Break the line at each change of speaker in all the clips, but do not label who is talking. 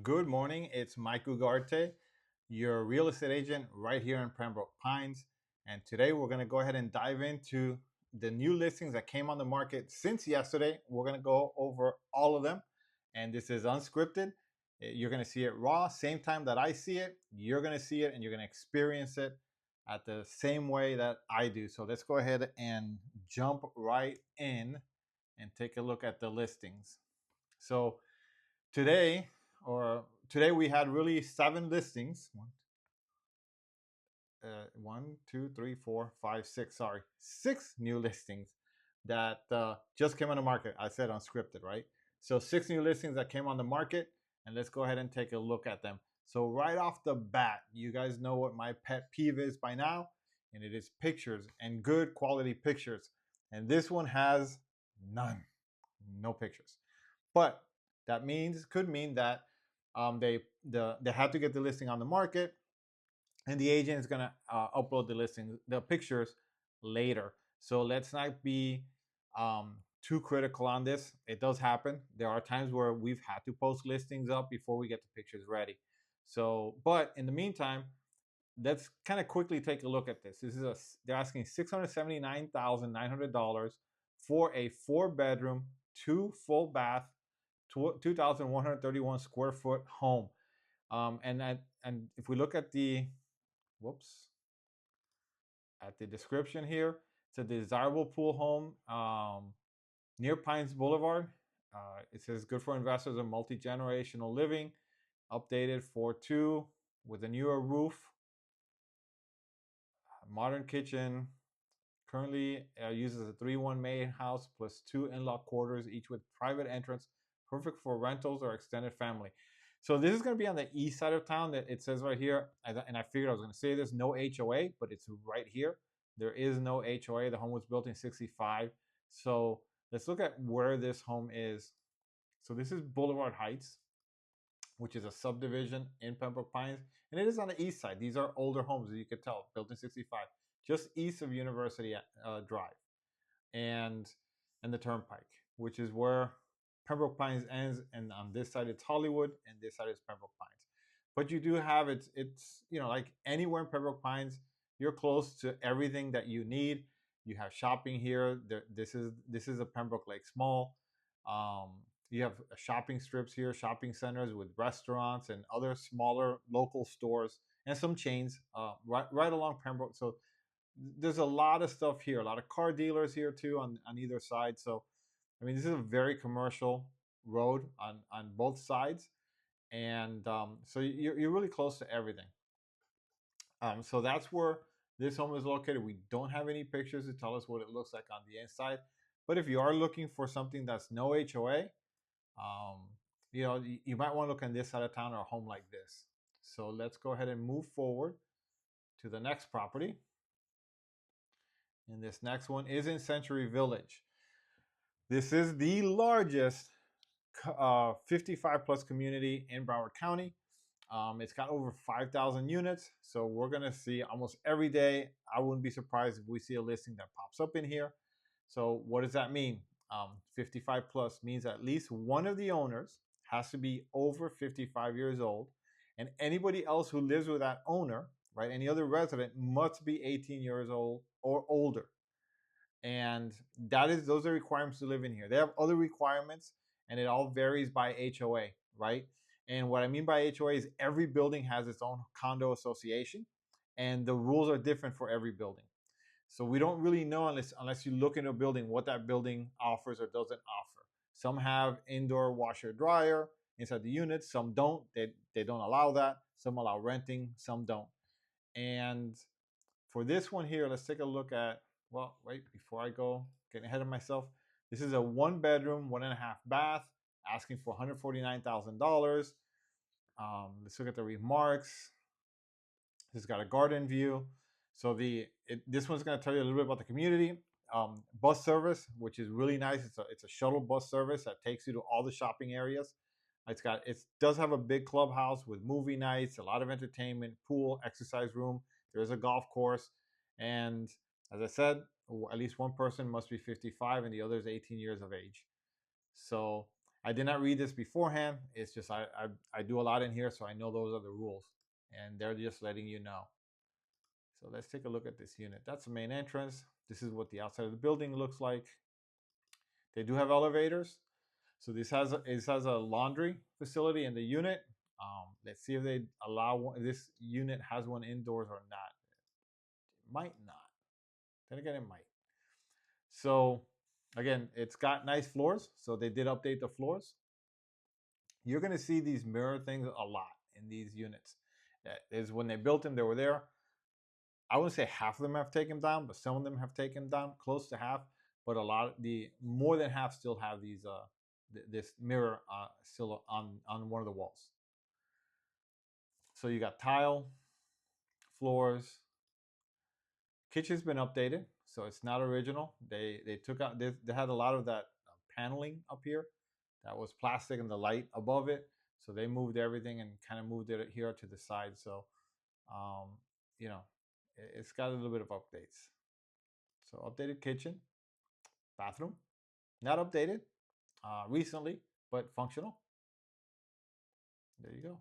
Good morning. It's Mike Ugarte, your real estate agent right here in Pembroke Pines. And today we're going to go ahead and dive into the new listings that came on the market since yesterday. We're going to go over all of them. And this is unscripted. You're going to see it raw. Same time that I see it, you're going to see it and you're going to experience it at the same way that I do. So let's go ahead and jump right in and take a look at the listings. So today today we had really seven listings. One, two, three, four, five, six. Sorry, six new listings that just came on the market. I said unscripted, right? So six new listings that came on the market, and let's go ahead and take a look at them. So right off the bat, you guys know what my pet peeve is by now, and it is pictures and good quality pictures. And this one has none, no pictures. But that means could mean that they have to get the listing on the market, and the agent is gonna upload the pictures later. So let's not be too critical on this. It does happen. There are times where we've had to post listings up before we get the pictures ready. So, but in the meantime, let's kind of quickly take a look at this. They're asking $679,900 for a 4 bedroom, 2 full bath, 2,131 square foot home. And if we look at the whoops at the description here, it's a desirable pool home near Pines Boulevard. It says good for investors and multi-generational living. Updated for two with a newer roof, modern kitchen. Currently uses a 3-1 main house plus 2 in-law quarters, each with private entrance, perfect for rentals or extended family. So this is going to be on the east side of town. That it says right here, and I figured I was going to say this, no HOA, but it's right here. There is no HOA. The home was built in '65. So let's look at where this home is. So this is Boulevard Heights, which is a subdivision in Pembroke Pines, and it is on the east side. These are older homes, as you could tell, built in '65, just east of University Drive and the Turnpike, which is where Pembroke Pines ends, and on this side it's Hollywood, and this side is Pembroke Pines. But you do have it's like anywhere in Pembroke Pines, you're close to everything that you need. You have shopping here. This is a Pembroke Lakes Mall. Um, you have shopping strips here, shopping centers with restaurants and other smaller local stores and some chains right along Pembroke. So there's a lot of stuff here, a lot of car dealers here too on either side. So I mean, this is a very commercial road on both sides, and so you're really close to everything. So that's where this home is located. We don't have any pictures to tell us what it looks like on the inside, but if you are looking for something that's no HOA, um, you might want to look on this side of town or a home like this. So let's go ahead and move forward to the next property. And this next one is in Century Village. This is the largest 55 plus community in Broward County. It's got over 5,000 units. So we're going to see almost every day. I wouldn't be surprised if we see a listing that pops up in here. So what does that mean? 55 plus means at least one of the owners has to be over 55 years old. And anybody else who lives with that owner, right, any other resident must be 18 years old or older. And those are requirements to live in here. They have other requirements, and it all varies by HOA, right? And what I mean by HOA is every building has its own condo association, and the rules are different for every building. So we don't really know unless you look into a building what that building offers or doesn't offer. Some have indoor washer dryer inside the units, some don't. They don't allow that. Some allow renting, some don't. And for this one here, let's take a look at, well, wait, before I go getting ahead of myself, this is a 1 bedroom, 1.5 bath, asking for $149,000. Let's look at the remarks. It's got a garden view. So this one's going to tell you a little bit about the community. Bus service, which is really nice. It's a shuttle bus service that takes you to all the shopping areas. It does have a big clubhouse with movie nights, a lot of entertainment, pool, exercise room. There's a golf course, and as I said, at least one person must be 55 and the other is 18 years of age. So I did not read this beforehand. It's just I do a lot in here, so I know those are the rules, and they're just letting you know. So let's take a look at this unit. That's the main entrance. This is what the outside of the building looks like. They do have elevators. So this has a laundry facility in the unit. Let's see if they allow one, this unit has one indoors or not. It might not. Then again, it might. So again, it's got nice floors. So they did update the floors. You're going to see these mirror things a lot in these units. That is when they built them, they were there. I wouldn't say half of them have taken down, but some of them have taken down, close to half. But a lot of the more than half still have these this mirror still on one of the walls. So you got tile floors. Kitchen's been updated, so it's not original. They took out they had a lot of that paneling up here that was plastic and the light above it. So they moved everything and kind of moved it here to the side. So um, you know, it's got a little bit of updates. So updated kitchen, bathroom, not updated recently, but functional. There you go.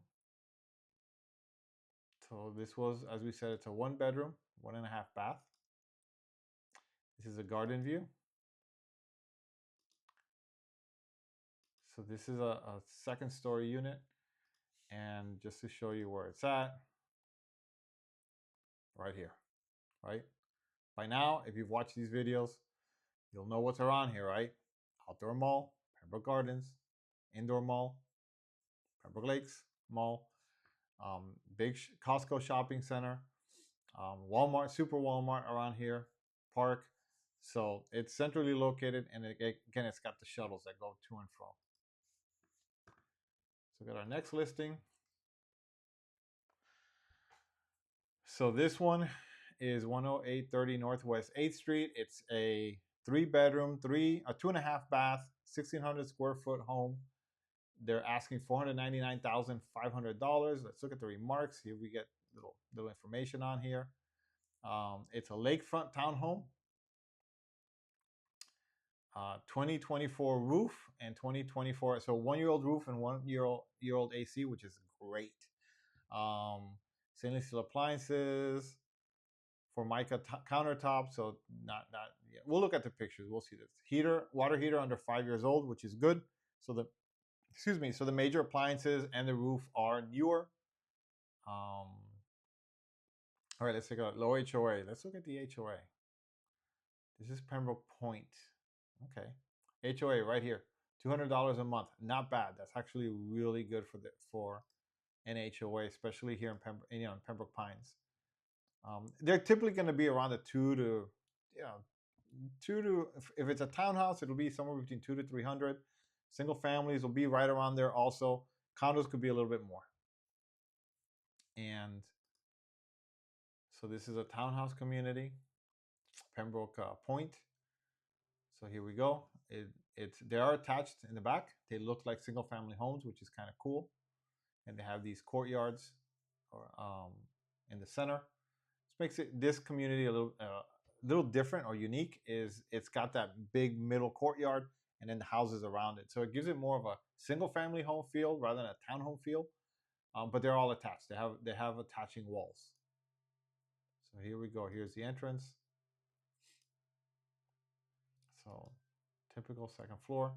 So this was, as we said, it's a 1 bedroom, 1.5 bath. This is a garden view. So this is a second story unit. And just to show you where it's at, right here, right? By now, if you've watched these videos, you'll know what's around here, right? Outdoor mall, Pembroke Gardens, indoor mall, Pembroke Lakes Mall, big Costco shopping center, Walmart, Super Walmart around here, park. So it's centrally located, and again, it's got the shuttles that go to and fro. So we got our next listing. So this one is 10830 Northwest 8th Street. It's a 3 bedroom, 2.5 bath, 1,600 square foot home. They're asking $499,500. Let's look at the remarks. Here we get little information on here. It's a lakefront townhome. 2024 roof and 2024, so 1-year-old roof and 1-year-old AC, which is great. Stainless steel appliances, Formica countertop. So not yeah. We'll look at the pictures. We'll see this water heater under 5 years old, which is good. So the major appliances and the roof are newer. All right, let's take a low HOA. Let's look at the HOA. This is Pembroke Point. Okay, HOA right here, $200 a month. Not bad. That's actually really good for an HOA, especially here in Pembroke Pines. They're typically going to be around the if it's a townhouse, it'll be somewhere between 2 to 300. Single families will be right around there. Also, condos could be a little bit more. And so this is a townhouse community, Pembroke Point. So here we go. They are attached in the back. They look like single family homes, which is kind of cool. And they have these courtyards in the center. Makes this community a little different or unique. Is it's got that big middle courtyard and then the houses around it, so it gives it more of a single family home feel rather than a townhome feel. But they're all attached. They have attaching walls. So here we go. Here's the entrance. So typical second floor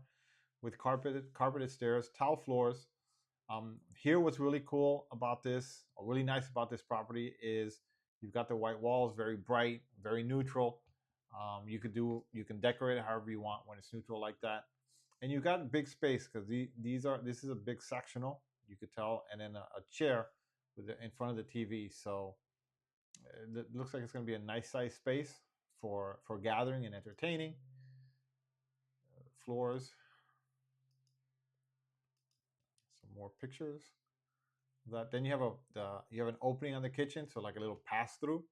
with carpeted stairs, tile floors. Here, what's really cool about this, or really nice about this property, is you've got the white walls, very bright, very neutral. You can decorate it however you want when it's neutral like that, and you've got big space because this is a big sectional. You could tell, and then a chair in front of the TV. So it looks like it's going to be a nice size space for gathering and entertaining. Floors. Some more pictures. Then you have an opening on the kitchen, so like a little pass through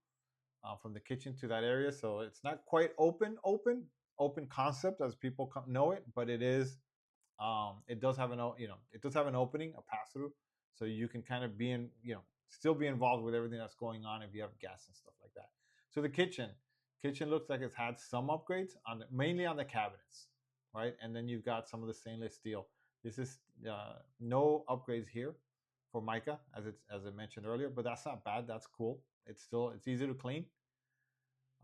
from the kitchen to that area. So it's not quite open concept as people know it, but it is. It does have an opening, a pass through, so you can kind of still be involved with everything that's going on if you have guests and stuff like that. So the kitchen looks like it's had some upgrades mainly on the cabinets, right? And then you've got some of the stainless steel. This is no upgrades here for mica, as I mentioned earlier, but that's not bad. That's cool. It's easy to clean.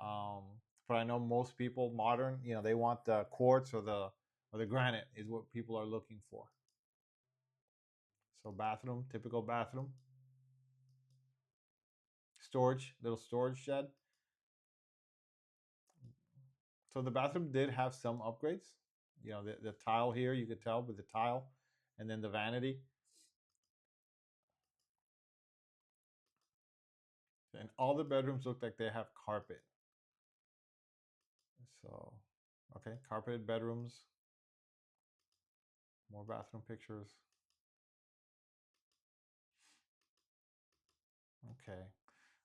Um, but I know most people modern, they want the quartz or the granite is what people are looking for. So bathroom, typical bathroom, storage, little storage shed. So the bathroom did have some upgrades. The tile here, you could tell with the tile, and then the vanity. And all the bedrooms look like they have carpet. So, okay, carpeted bedrooms, more bathroom pictures. Okay.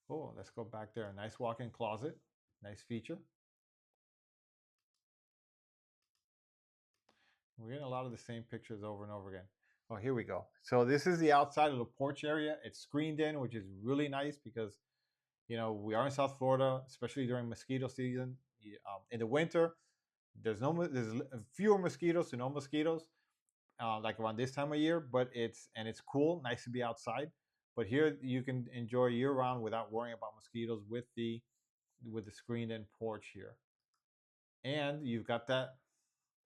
Oh, let's go back there. Nice walk-in closet. Nice feature. We're getting a lot of the same pictures over and over again. Oh, here we go. So this is the outside of the porch area. It's screened in, which is really nice because we are in South Florida, especially during mosquito season. In the winter, there's fewer mosquitoes to no mosquitoes, like around this time of year. But it's cool, nice to be outside. But here you can enjoy year round without worrying about mosquitoes with the screened in porch here, and you've got that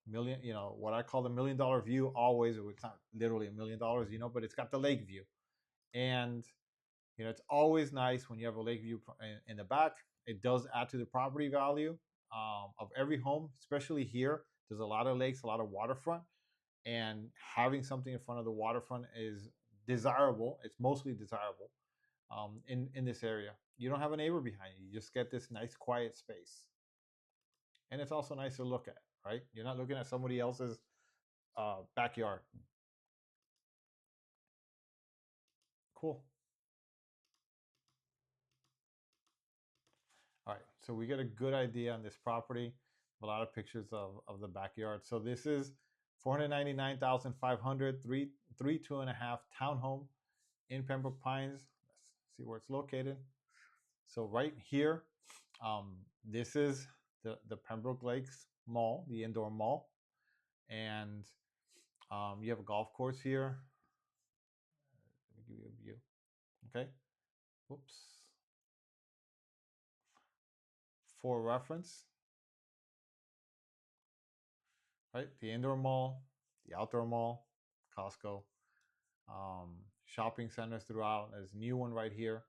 million, what I call the $1 million view always. It's not literally $1 million, but it's got the lake view, and it's always nice when you have a lake view in the back. It does add to the property value of every home, especially here. There's a lot of lakes, a lot of waterfront, and having something in front of the waterfront is desirable. It's mostly desirable in this area. You don't have a neighbor behind you. You just get this nice quiet space, and it's also nice to look at. Right? You're not looking at somebody else's backyard. Cool. All right, so we get a good idea on this property. A lot of pictures of the backyard. So this is 499,500, three, 2.5 townhome in Pembroke Pines. Let's see where it's located. So right here, this is the Pembroke Lakes Mall, the indoor mall, and you have a golf course here. Let me give you a view. Okay. Oops. For reference, right? The indoor mall, the outdoor mall, Costco, shopping centers throughout. There's a new one right here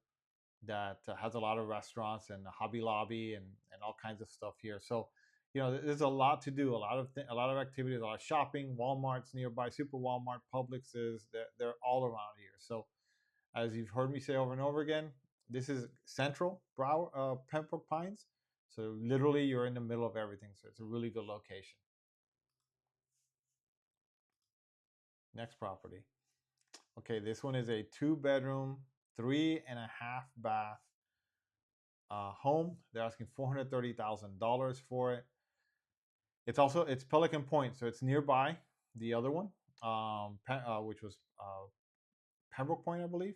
that has a lot of restaurants and a Hobby Lobby and all kinds of stuff here. So, there's a lot to do, a lot of activities, a lot of shopping. Walmart's nearby, Super Walmart, Publix they're all around here. So, as you've heard me say over and over again, this is central Pembroke Pines. So literally, you're in the middle of everything. So it's a really good location. Next property. Okay, this one is a 2-bedroom, 3.5 bath home. They're asking $430,000 for it. It's Pelican Point, so it's nearby the other one, which was Pembroke Point, I believe,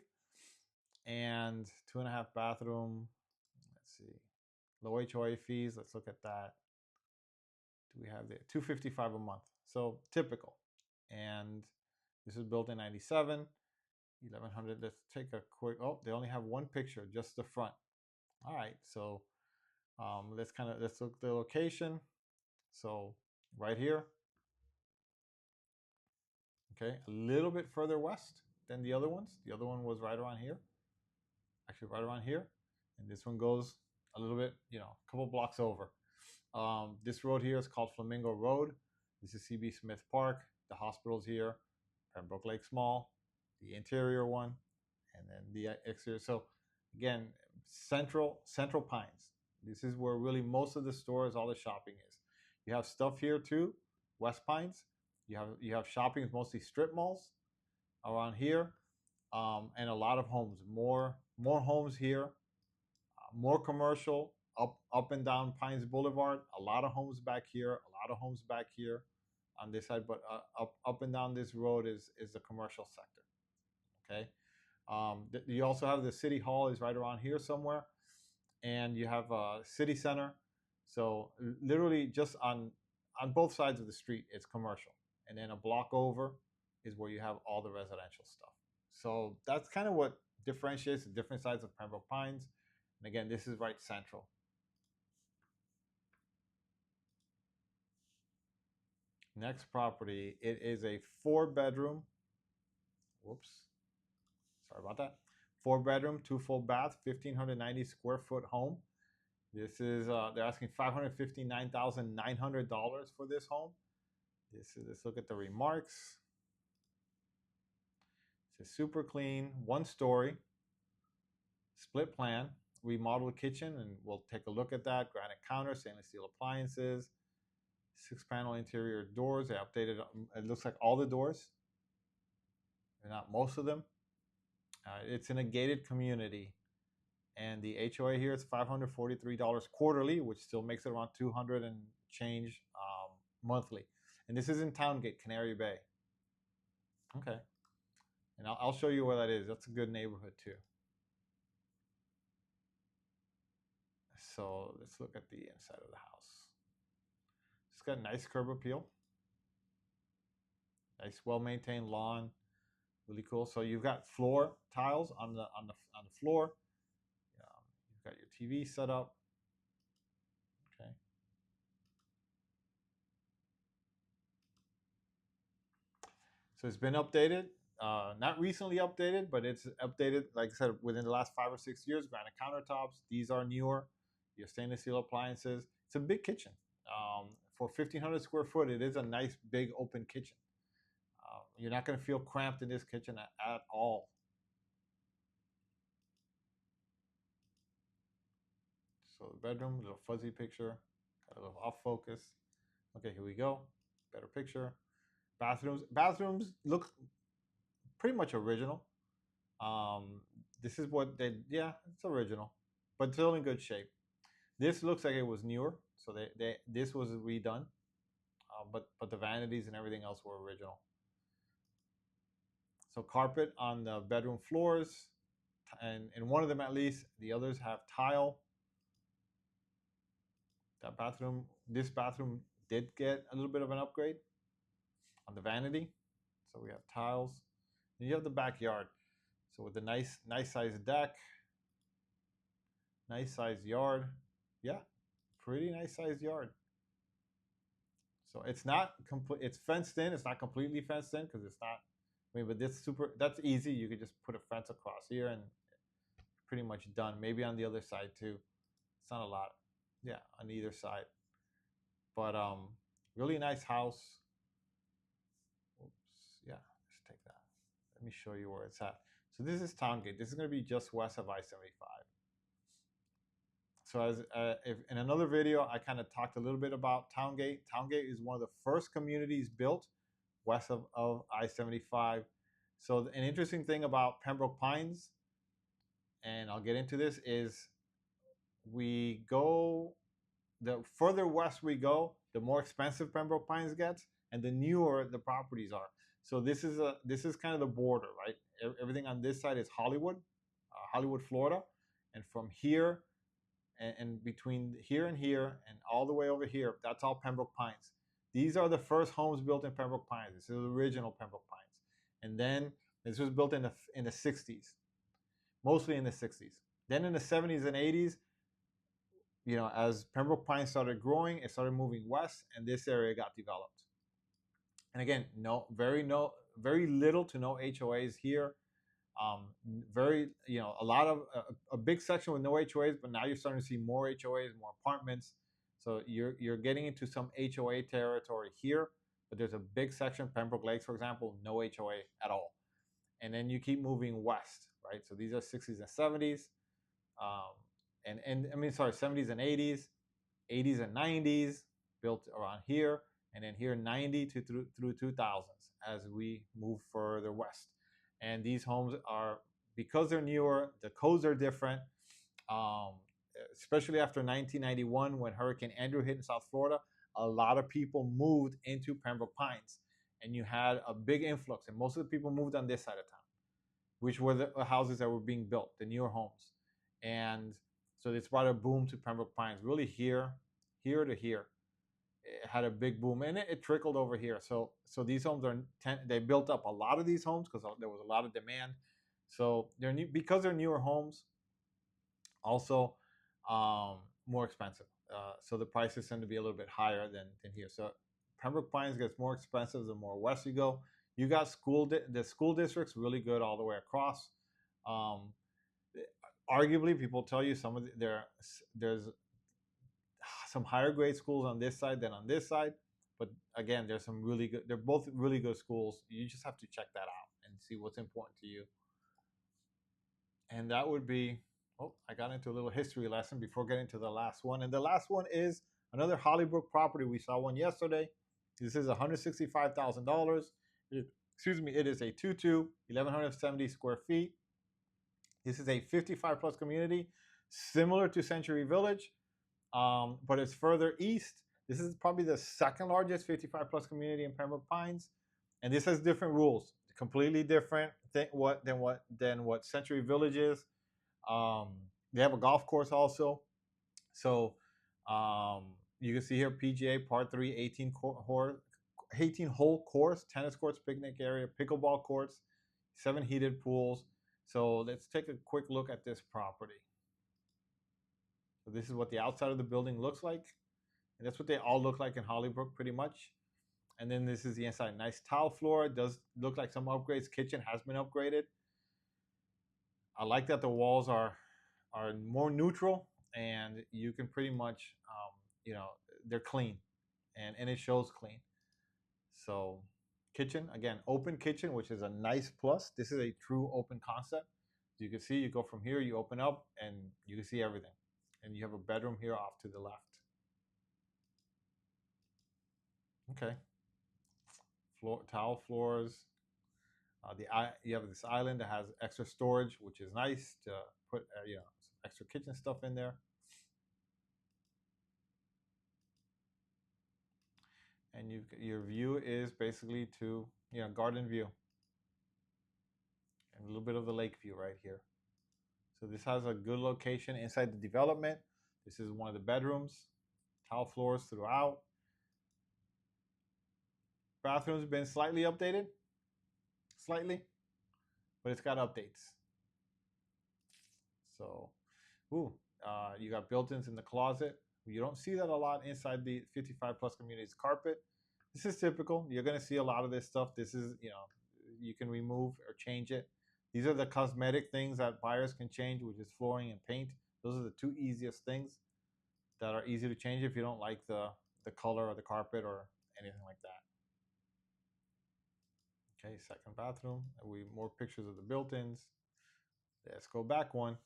and 2.5 bathroom. Let's see, low HOA fees. Let's look at that. Do we have the $255 a month? So typical, and this is built in '97. 1100. Let's take a quick. Oh, they only have one picture, just the front. All right, so let's look at the location. So right here, okay, a little bit further west than the other ones. The other one was right around here, actually right around here, and this one goes a little bit, a couple blocks over. This road here is called Flamingo Road. This is CB Smith Park. The hospital's here, Pembroke Lakes Mall, the interior one, and then the exterior. So again, Central Pines. This is where really most of the stores, all the shopping is. You have stuff here too, West Pines. You have shopping, mostly strip malls around here, and a lot of homes. More homes here, more commercial up and down Pines Boulevard. A lot of homes back here. A lot of homes back here on this side, but up and down this road is the commercial sector. Okay. You also have the city hall is right around here somewhere, and you have a city center. So literally just on both sides of the street, it's commercial, and then a block over is where you have all the residential stuff. So that's kind of what differentiates the different sides of Pembroke Pines. And again, this is right central. Next property, it is a 4-bedroom. Whoops, sorry about that. 4-bedroom, 2 full bath, 1,590 square foot home. This is they're asking $559,900 for this home. Let's look at the remarks. It's super clean, 1-story, split plan, remodeled kitchen, and we'll take a look at that. Granite counter, stainless steel appliances, 6-panel interior doors. They updated. It looks like all the doors. They're not most of them. It's in a gated community, and the HOA here is $543 quarterly, which still makes it around 200 and change monthly. And this is in Towngate, Canary Bay. Okay, and I'll show you where that is. That's a good neighborhood too. So let's look at the inside of the house. It's got a nice curb appeal, nice well-maintained lawn, really cool. So you've got floor tiles on the floor. You've got your TV set up. Okay. So it's been updated. Not recently updated, but it's updated, like I said, within the last 5 or 6 years. Granite countertops. These are newer. Your stainless steel appliances. It's a big kitchen. For 1,500 square foot, it is a nice big open kitchen. You're not going to feel cramped in this kitchen at all. So the bedroom, a little fuzzy picture, got a little off focus. Okay, here we go. Better picture. Bathrooms look pretty much original. This is what yeah, it's original, but still in good shape. This looks like it was newer, so this was redone, but the vanities and everything else were original. So carpet on the bedroom floors, and in one of them at least. The others have tile. This bathroom did get a little bit of an upgrade on the vanity. So we have tiles. And you have the backyard. So with the nice sized deck, nice sized yard. Yeah, pretty nice sized yard. So it's not complete. It's fenced in. It's not completely fenced in because it's not. I mean, but that's easy. You could just put a fence across here and pretty much done. Maybe on the other side too. It's not a lot. Yeah, on either side. But really nice house. Oops. Yeah, let's take that. Let me show you where it's at. So this is Towngate. This is going to be just west of I-75. So if in another video, I kind of talked a little bit about Towngate. Towngate is one of the first communities built west of I-75. So an interesting thing about Pembroke Pines, and I'll get into this, is the further west we go, the more expensive Pembroke Pines gets, and the newer the properties are. So this is kind of the border, right? Everything on this side is Hollywood, Florida, and from here and between here and all the way over here, that's all Pembroke Pines. These are the first homes built in Pembroke Pines. This is the original Pembroke Pines, and then this was built in the 60s, mostly in the 60s. Then in the 70s and 80s, as Pembroke Pines started growing, it started moving west, and this area got developed. And again, very little to no HOAs here. A big section with no HOAs, but now you're starting to see more HOAs, more apartments. So you're getting into some HOA territory here, but there's a big section, Pembroke Lakes, for example, no HOA at all. And then you keep moving west, right? So these are 60s and 70s. And I mean, sorry, 70s and 80s, 80s and 90s, built around here, and then here 90 through 2000s as we move further west. And these homes are, because they're newer, the codes are different, especially after 1991 when Hurricane Andrew hit in South Florida. A lot of people moved into Pembroke Pines, and you had a big influx, and most of the people moved on this side of town, which were the houses that were being built, the newer homes. And so it's brought a boom to Pembroke Pines, really here to here. it had a big boom, and it trickled over here. So these homes they built up a lot of these homes because there was a lot of demand. So they're new because they're newer homes. Also, more expensive. So the prices tend to be a little bit higher than here. So Pembroke Pines gets more expensive the more west you go. You got the school districts really good all the way across. Um, Arguably, people tell you there's some higher grade schools on this side than on this side, but again, there's some really good. They're both really good schools. You just have to check that out and see what's important to you. And that would be. Oh, I got into a little history lesson before getting to the last one, and the last one is another Hollybrook property. We saw one yesterday. This is $165,000. Excuse me. It is a 2-2, 1,170 square feet. This is a 55 plus community, similar to Century Village, but it's further east. This is probably the second largest 55 plus community in Pembroke Pines, and this has different rules, completely different than what Century Village is. Um, they have a golf course also, so you can see here PGA Part 3 18 hole course, tennis courts, picnic area, pickleball courts, 7 heated pools. So let's take a quick look at this property. So this is what the outside of the building looks like. And that's what they all look like in Hollybrook pretty much. And then this is the inside. Nice tile floor. It does look like some upgrades. Kitchen has been upgraded. I like that the walls are more neutral, and you can pretty much, they're clean, and it shows clean. So kitchen, again, open kitchen, which is a nice plus. This is a true open concept. You can see, you go from here, you open up, and you can see everything. And you have a bedroom here off to the left. Okay. Tile floors. You have this island that has extra storage, which is nice to put some extra kitchen stuff in there. And your view is basically to garden view, and a little bit of the lake view right here. So this has a good location inside the development. This is one of the bedrooms. Tile floors throughout. Bathroom's been slightly updated, slightly, but it's got updates. So, you got built-ins in the closet. You don't see that a lot inside the 55 plus communities carpet. This is typical. You're going to see a lot of this stuff. This is, you can remove or change it. These are the cosmetic things that buyers can change, which is flooring and paint. Those are the two easiest things that are easy to change if you don't like the color of the carpet or anything like that. Okay, second bathroom. More pictures of the built-ins. Let's go back one.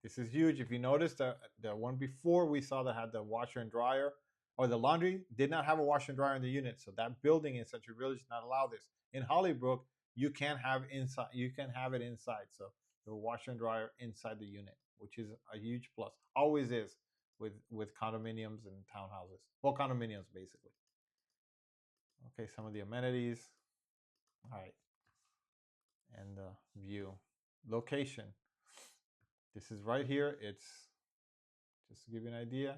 This is huge. If you notice the one before we saw that had the washer and dryer, or the laundry did not have a washer and dryer in the unit. So that building in Century Village did not allow this. In Hollybrook, you can have inside. You can have it inside. So the washer and dryer inside the unit, which is a huge plus. Always is with condominiums and townhouses. Well, condominiums basically. Okay, some of the amenities. All right, and the view, location. This is right here. It's just to give you an idea.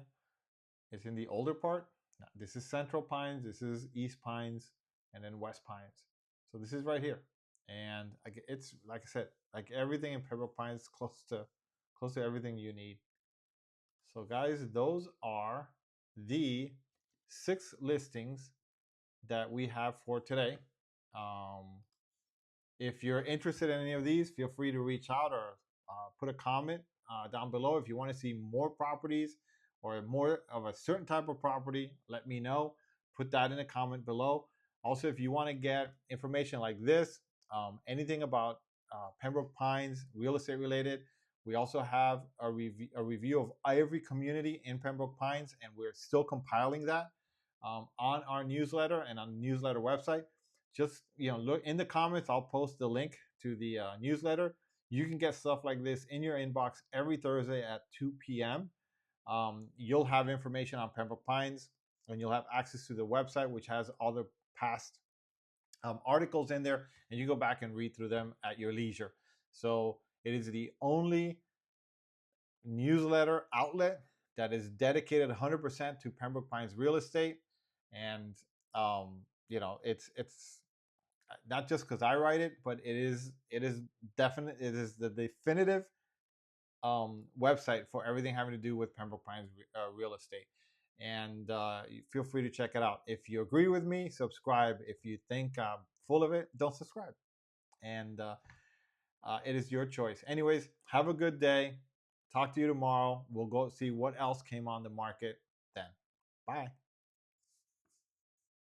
It's in the older part. Now, this is Central Pines, this is East Pines, and then West Pines. So this is right here, and it's like I said, like everything in Pembroke Pines, close to everything you need. So guys, those are the 6 listings that we have for today. If you're interested in any of these, feel free to reach out or put a comment down below. If you want to see more properties or more of a certain type of property, let me know. Put that in a comment below. Also, if you want to get information like this, anything about Pembroke Pines, real estate related, we also have a review of every community in Pembroke Pines, and we're still compiling that on our newsletter and on the newsletter website. Just look in the comments. I'll post the link to the newsletter. You can get stuff like this in your inbox every Thursday at 2 p.m. You'll have information on Pembroke Pines, and you'll have access to the website, which has all the past articles in there, and you go back and read through them at your leisure. So it is the only newsletter outlet that is dedicated 100% to Pembroke Pines real estate. And it's not just because I write it, but it is definite. It is the definitive website for everything having to do with Pembroke Pines real estate. And feel free to check it out. If you agree with me, subscribe. If you think I'm full of it, don't subscribe. And it is your choice. Anyways, have a good day. Talk to you tomorrow. We'll go see what else came on the market then. Bye.